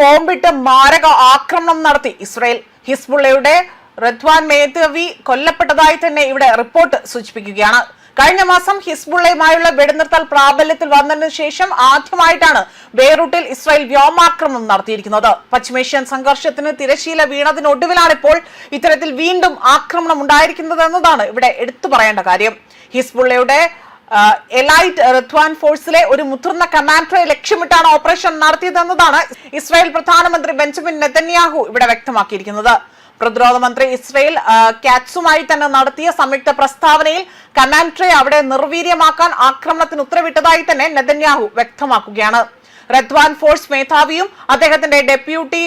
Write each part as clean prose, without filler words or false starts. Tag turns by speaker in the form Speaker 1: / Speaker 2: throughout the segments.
Speaker 1: ബോംബിട്ട് മാരക ആക്രമണം നടത്തി ഇസ്രായേൽ. ഹിസ്ബുള്ളയുടെ റദ്വാൻ മേധാവി കൊല്ലപ്പെട്ടതായി തന്നെ ഇവിടെ റിപ്പോർട്ട് സൂചിപ്പിക്കുകയാണ്. കഴിഞ്ഞ മാസം ഹിസ്ബുള്ളയുമായുള്ള വെടിനിർത്തൽ പ്രാബല്യത്തിൽ വന്നതിനു ശേഷം ആദ്യമായിട്ടാണ് ബെയ്റൂട്ടിൽ ഇസ്രായേൽ വ്യോമാക്രമണം നടത്തിയിരിക്കുന്നത്. പശ്ചിമേഷ്യൻ സംഘർഷത്തിന് തിരശീല വീണതിനൊടുവിലാണ് ഇപ്പോൾ ഇത്തരത്തിൽ വീണ്ടും ആക്രമണം ഉണ്ടായിരിക്കുന്നത് എന്നതാണ് ഇവിടെ എടുത്തു പറയേണ്ട കാര്യം. ഹിസ്ബുള്ളയുടെ എലൈറ്റ് റദ്വാൻ ഫോഴ്സിലെ ഒരു മുതിർന്ന കമാൻഡറെ ലക്ഷ്യമിട്ടാണ് ഓപ്പറേഷൻ നടത്തിയതെന്നതാണ് ഇസ്രായേൽ പ്രധാനമന്ത്രി ബെഞ്ചമിൻ നെതന്യാഹു ഇവിടെ വ്യക്തമാക്കിയിരിക്കുന്നത്. പ്രതിരോധ മന്ത്രി ഇസ്രായേൽ കാറ്റ്സുമായി തന്നെ നടത്തിയ സംയുക്ത പ്രസ്താവനയിൽ കമാൻഡറെ അവിടെ നിർവീര്യമാക്കാൻ ആക്രമണത്തിന് ഉത്തരവിട്ടതായി തന്നെ നെതന്യാഹു വ്യക്തമാക്കുകയാണ്. റദ്വാൻ ഫോഴ്സ് മേധാവിയും അദ്ദേഹത്തിന്റെ ഡെപ്യൂട്ടി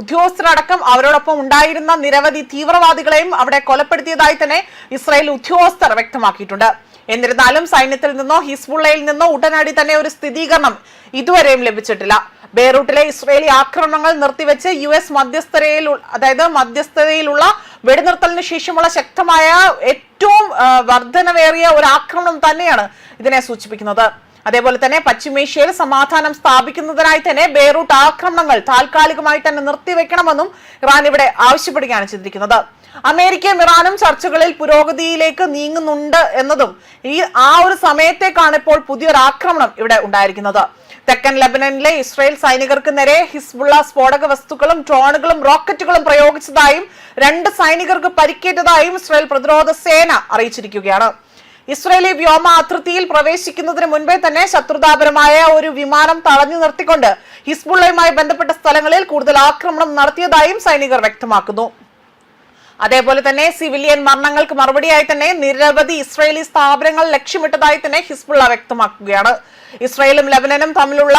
Speaker 1: ഉദ്യോഗസ്ഥരടക്കം അവരോടൊപ്പം ഉണ്ടായിരുന്ന നിരവധി തീവ്രവാദികളെയും അവിടെ കൊലപ്പെടുത്തിയതായി തന്നെ ഇസ്രായേൽ ഉദ്യോഗസ്ഥർ വ്യക്തമാക്കിയിട്ടുണ്ട്. എന്നിരുന്നാലും സൈന്യത്തിൽ നിന്നോ ഹിസ്ബുള്ളയിൽ നിന്നോ ഉടനടി തന്നെ ഒരു സ്ഥിരീകരണം ഇതുവരെയും ലഭിച്ചിട്ടില്ല. ബെയ്റൂട്ടിലെ ഇസ്രായേലി ആക്രമണങ്ങൾ നിർത്തിവെച്ച് US മധ്യസ്ഥതയിലുള്ള വെടിനിർത്തലിന് ശേഷമുള്ള ശക്തമായ ഏറ്റവും വർധനവേറിയ ഒരു ആക്രമണം തന്നെയാണ് ഇതിനെ സൂചിപ്പിക്കുന്നത്. അതേപോലെ തന്നെ പശ്ചിമേഷ്യയിൽ സമാധാനം സ്ഥാപിക്കുന്നതിനായി തന്നെ ബെയ്റൂട്ട് ആക്രമണങ്ങൾ താൽക്കാലികമായി തന്നെ നിർത്തിവെക്കണമെന്നും ഇറാൻ ഇവിടെ ആവശ്യപ്പെടുകയാണ് ചെയ്തിരിക്കുന്നത്. അമേരിക്കയും ഇറാനും ചർച്ചകളിൽ പുരോഗതിയിലേക്ക് നീങ്ങുന്നുണ്ട് എന്നതും ആ ഒരു സമയത്തേക്കാണ് ഇപ്പോൾ പുതിയൊരു ആക്രമണം ഇവിടെ ഉണ്ടായിരിക്കുന്നത്. തെക്കൻ ലെബനനിലെ ഇസ്രായേൽ സൈനികർക്ക് നേരെ ഹിസ്ബുള്ള സ്ഫോടക വസ്തുക്കളും ഡ്രോണുകളും റോക്കറ്റുകളും പ്രയോഗിച്ചതായും 2 സൈനികർക്ക് പരിക്കേറ്റതായും ഇസ്രായേൽ പ്രതിരോധ സേന അറിയിച്ചിരിക്കുകയാണ്. ഇസ്രായേലി വ്യോമ അതിർത്തിയിൽ പ്രവേശിക്കുന്നതിന് മുൻപേ തന്നെ ശത്രുതാപരമായ ഒരു വിമാനം തടഞ്ഞു നിർത്തിക്കൊണ്ട് ഹിസ്ബുള്ളയുമായി ബന്ധപ്പെട്ട സ്ഥലങ്ങളിൽ കൂടുതൽ ആക്രമണം നടത്തിയതായും സൈനികർ വ്യക്തമാക്കുന്നു. അതേപോലെ തന്നെ സിവിലിയൻ മരണങ്ങൾക്ക് മറുപടിയായി തന്നെ നിരവധി ഇസ്രായേലി സ്ഥാപനങ്ങൾ ലക്ഷ്യമിട്ടതായി തന്നെ ഹിസ്ബുള്ള വ്യക്തമാക്കുകയാണ്. ഇസ്രായേലും ലെബനനും തമ്മിലുള്ള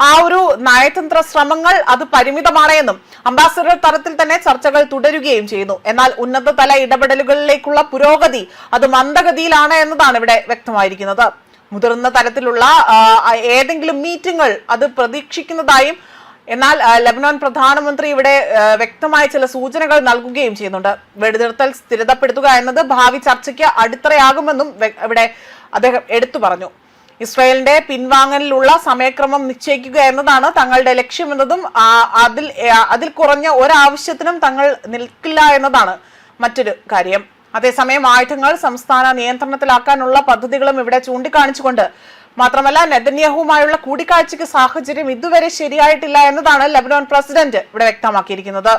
Speaker 1: ആ ഒരു നയതന്ത്ര ശ്രമങ്ങൾ അത് പരിമിതമാണ് എന്നും അംബാസഡർ തലത്തിൽ തന്നെ ചർച്ചകൾ തുടരുകയും ചെയ്യുന്നു. എന്നാൽ ഉന്നതതല ഇടപെടലുകളിലേക്കുള്ള പുരോഗതി അത് മന്ദഗതിയിലാണ് എന്നതാണ് ഇവിടെ വ്യക്തമായിരിക്കുന്നത്. മുതിർന്ന തലത്തിലുള്ള ഏതെങ്കിലും മീറ്റിംഗുകൾ അത് പ്രതീക്ഷിക്കുന്നതായും എന്നാൽ ലെബനോൻ പ്രധാനമന്ത്രി ഇവിടെ വ്യക്തമായ ചില സൂചനകൾ നൽകുകയും ചെയ്യുന്നുണ്ട്. വെടിനിർത്തൽ സ്ഥിരതപ്പെടുത്തുക എന്നത് ഭാവി ചർച്ചയ്ക്ക് അടിത്തറയാകുമെന്നും ഇവിടെ അദ്ദേഹം എടുത്തു പറഞ്ഞു. ഇസ്രായേലിന്റെ പിൻവാങ്ങലിലുള്ള സമയക്രമം നിശ്ചയിക്കുക എന്നതാണ് തങ്ങളുടെ ലക്ഷ്യമെന്നതും അതിൽ കുറഞ്ഞ ഒരാവശ്യത്തിനും തങ്ങൾ നിൽക്കില്ല എന്നതാണ് മറ്റൊരു കാര്യം. അതേസമയം ആയുധങ്ങൾ സംസ്ഥാന നിയന്ത്രണത്തിലാക്കാനുള്ള പദ്ധതികളും ഇവിടെ ചൂണ്ടിക്കാണിച്ചുകൊണ്ട് മാത്രമല്ല നെതന്യാഹുവുമായുള്ള കൂടിക്കാഴ്ചയ്ക്ക് സാഹചര്യം ഇതുവരെ ശരിയായിട്ടില്ല എന്നതാണ് ലെബനോൻ പ്രസിഡന്റ് ഇവിടെ വ്യക്തമാക്കിയിരിക്കുന്നത്.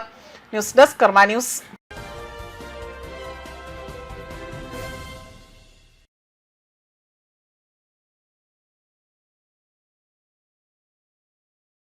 Speaker 1: ന്യൂസ് ഡെസ്ക് കർമ്മ ന്യൂസ്.